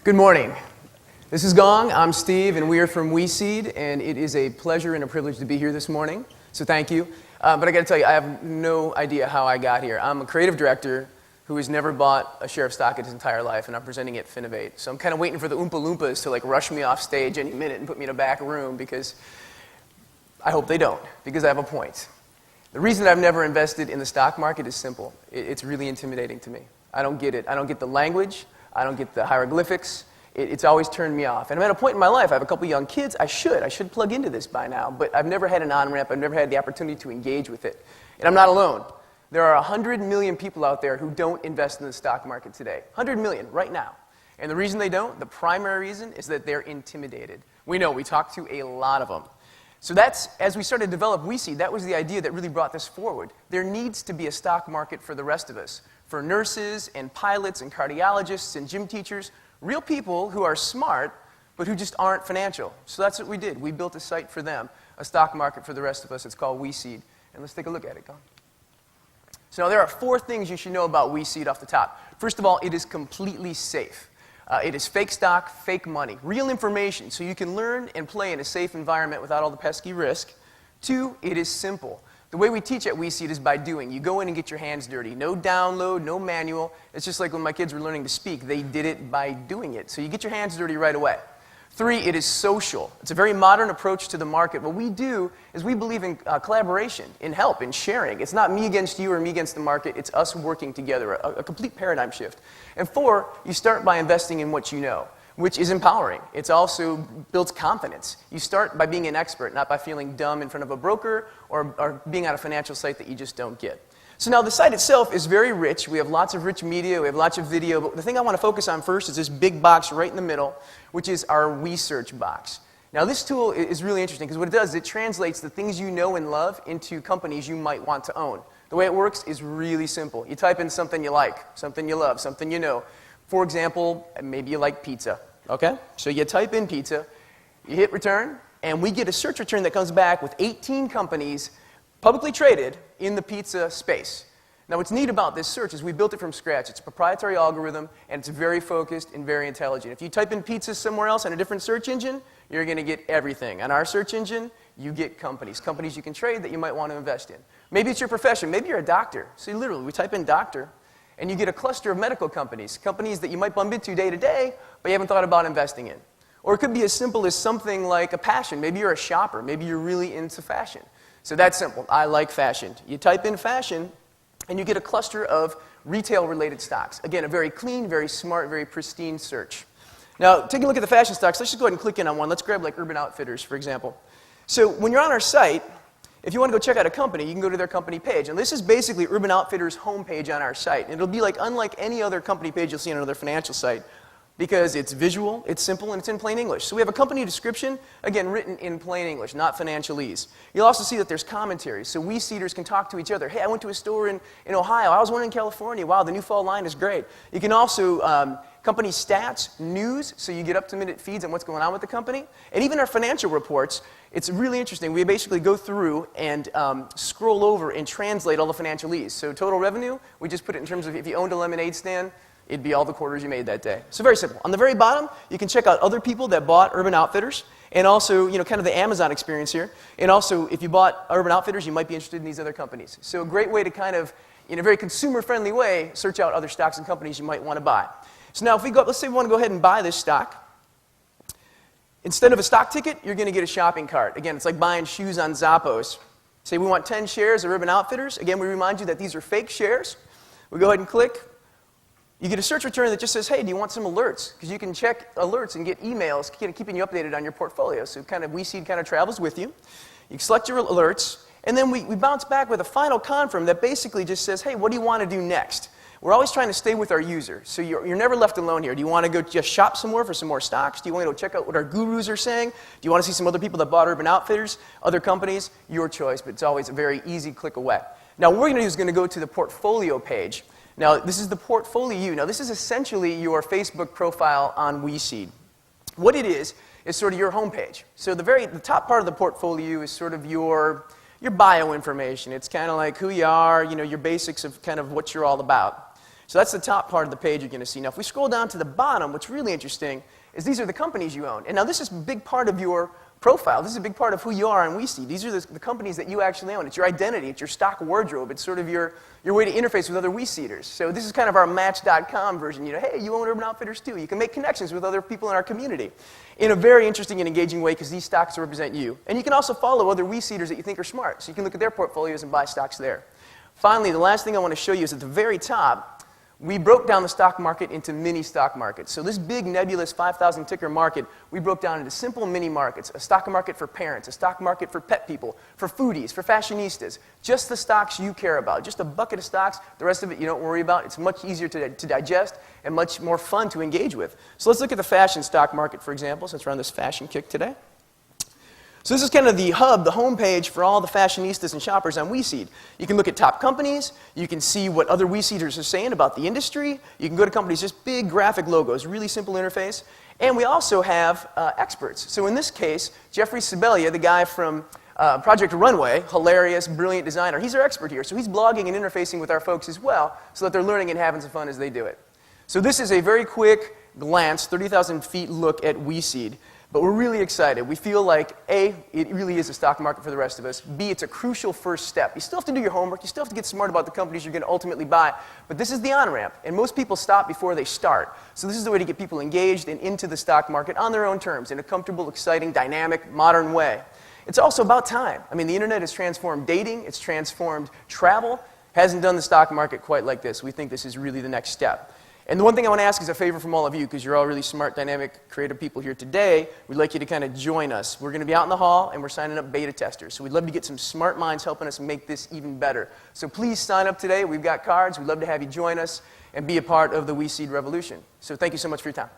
Good morning. This is Gong. I'm Steve, and we are from WeSeed, and it is a pleasure and a privilege to be here this morning, so thank you. But I got to tell you, I have no idea how I got here. I'm a creative director who has never bought a share of stock in his entire life, and I'm presenting at Finovate. So I'm kind of waiting for the Oompa Loompas to rush me off stage any minute and put me in a back room, because I hope they don't, because I have a point. The reason I've never invested in the stock market is simple. It's really intimidating to me. I don't get it. I don't get the language. I don't get the hieroglyphics. It's always turned me off. And I'm at a point in my life, I have a couple young kids. I should plug into this by now, but I've never had an on-ramp. I've never had the opportunity to engage with it. And I'm not alone. There are 100 million people out there who don't invest in the stock market today. 100 million right now. And the reason they don't, the primary reason, is that they're intimidated. We talk to a lot of them. So as we started to develop WeSeed, that was the idea that really brought this forward. There needs to be a stock market for the rest of us. For nurses and pilots and cardiologists and gym teachers, real people who are smart, but who just aren't financial. So that's what we did. We built a site for them, a stock market for the rest of us. It's called WeSeed. And let's take a look at it. Go on. So now there are 4 things you should know about WeSeed off the top. First of all, it is completely safe. It is fake stock, fake money, real information, so you can learn and play in a safe environment without all the pesky risk. 2, it is simple. The way we teach at WeSeed is by doing. You go in and get your hands dirty. No download, no manual. It's just like when my kids were learning to speak. They did it by doing it. So you get your hands dirty right away. 3, it is social. It's a very modern approach to the market. What we do is we believe in collaboration, in help, in sharing. It's not me against you or me against the market. It's us working together, a complete paradigm shift. And 4, you start by investing in what you know, which is empowering. It also builds confidence. You start by being an expert, not by feeling dumb in front of a broker or being on a financial site that you just don't get. So now the site itself is very rich. We have lots of rich media, we have lots of video, but the thing I want to focus on first is this big box right in the middle, which is our WeSearch box. Now this tool is really interesting because what it does is it translates the things you know and love into companies you might want to own. The way it works is really simple. You type in something you like, something you love, something you know. For example, maybe you like pizza. Okay? So you type in pizza, you hit return, and we get a search return that comes back with 18 companies publicly traded in the pizza space. Now what's neat about this search is we built it from scratch. It's a proprietary algorithm, and it's very focused and very intelligent. If you type in pizza somewhere else on a different search engine, you're going to get everything. On our search engine, you get companies you can trade that you might want to invest in. Maybe it's your profession. Maybe you're a doctor. So literally, we type in doctor, and you get a cluster of medical companies that you might bump into day to day, but you haven't thought about investing in. Or it could be as simple as something like a passion. Maybe you're a shopper. Maybe you're really into fashion. So that's simple. I like fashion. You type in fashion, and you get a cluster of retail-related stocks. Again, a very clean, very smart, very pristine search. Now, taking a look at the fashion stocks, let's just go ahead and click in on one. Let's grab like Urban Outfitters, for example. So when you're on our site, if you want to go check out a company, you can go to their company page. And this is basically Urban Outfitters' homepage on our site. And it'll be unlike any other company page you'll see on another financial site, because it's visual, it's simple, and it's in plain English. So we have a company description, again, written in plain English, not financialese. You'll also see that there's commentaries, so WeSeeders can talk to each other. Hey, I went to a store in Ohio. I was one in California. Wow, the new fall line is great. You can also, company stats, news, so you get up-to-minute feeds on what's going on with the company. And even our financial reports, it's really interesting. We basically go through and scroll over and translate all the financialese. So total revenue, we just put it in terms of if you owned a lemonade stand, it'd be all the quarters you made that day. So very simple. On the very bottom, you can check out other people that bought Urban Outfitters, and also, kind of the Amazon experience here. And also, if you bought Urban Outfitters, you might be interested in these other companies. So a great way to kind of, in a very consumer-friendly way, search out other stocks and companies you might want to buy. So now, if we go, let's say we want to go ahead and buy this stock. Instead of a stock ticket, you're going to get a shopping cart. Again, it's like buying shoes on Zappos. Say we want 10 shares of Urban Outfitters. Again, we remind you that these are fake shares. We go ahead and click. You get a search return that just says, hey, do you want some alerts? Because you can check alerts and get emails keeping you updated on your portfolio. So WeSeed kind of travels with you. You select your alerts, and then we bounce back with a final confirm that basically just says, hey, what do you want to do next? We're always trying to stay with our user. So you're never left alone here. Do you want to go just shop some more for some more stocks? Do you want to go check out what our gurus are saying? Do you want to see some other people that bought Urban Outfitters, other companies? Your choice, but it's always a very easy click away. Now what we're going to do is going to go to the portfolio page. Now, this is the portfolio. Now, this is essentially your Facebook profile on WeSeed. What it is sort of your homepage. So the top part of the portfolio is sort of your bio information. It's kind of like who you are, your basics of kind of what you're all about. So that's the top part of the page you're going to see. Now, if we scroll down to the bottom, what's really interesting is these are the companies you own. And now this is a big part of your profile. This is a big part of who you are on WeSeed. These are the companies that you actually own. It's your identity. It's your stock wardrobe. It's sort of your way to interface with other WeSeeders. So this is kind of our Match.com version. You know, hey, you own Urban Outfitters too. You can make connections with other people in our community in a very interesting and engaging way because these stocks represent you. And you can also follow other WeSeeders that you think are smart. So you can look at their portfolios and buy stocks there. Finally, the last thing I want to show you is at the very top, we broke down the stock market into mini stock markets. So this big nebulous 5,000 ticker market, we broke down into simple mini markets. A stock market for parents, a stock market for pet people, for foodies, for fashionistas. Just the stocks you care about. Just a bucket of stocks. The rest of it you don't worry about. It's much easier to digest and much more fun to engage with. So let's look at the fashion stock market, for example, since we're on this fashion kick today. So this is kind of the hub, the homepage for all the fashionistas and shoppers on WeSeed. You can look at top companies. You can see what other WeSeeders are saying about the industry. You can go to companies, just big graphic logos, really simple interface. And we also have experts. So in this case, Jeffrey Sibelia, the guy from Project Runway, hilarious, brilliant designer, he's our expert here. So he's blogging and interfacing with our folks as well so that they're learning and having some fun as they do it. So this is a very quick glance, 30,000 feet look at WeSeed. But we're really excited. We feel like, A, it really is a stock market for the rest of us. B, it's a crucial first step. You still have to do your homework. You still have to get smart about the companies you're going to ultimately buy. But this is the on-ramp. And most people stop before they start. So this is the way to get people engaged and into the stock market on their own terms in a comfortable, exciting, dynamic, modern way. It's also about time. I mean, the internet has transformed dating. It's transformed travel. Hasn't done the stock market quite like this. We think this is really the next step. And the one thing I want to ask is a favor from all of you, because you're all really smart, dynamic, creative people here today. We'd like you to kind of join us. We're going to be out in the hall, and we're signing up beta testers. So we'd love to get some smart minds helping us make this even better. So please sign up today. We've got cards. We'd love to have you join us and be a part of the WeSeed revolution. So thank you so much for your time.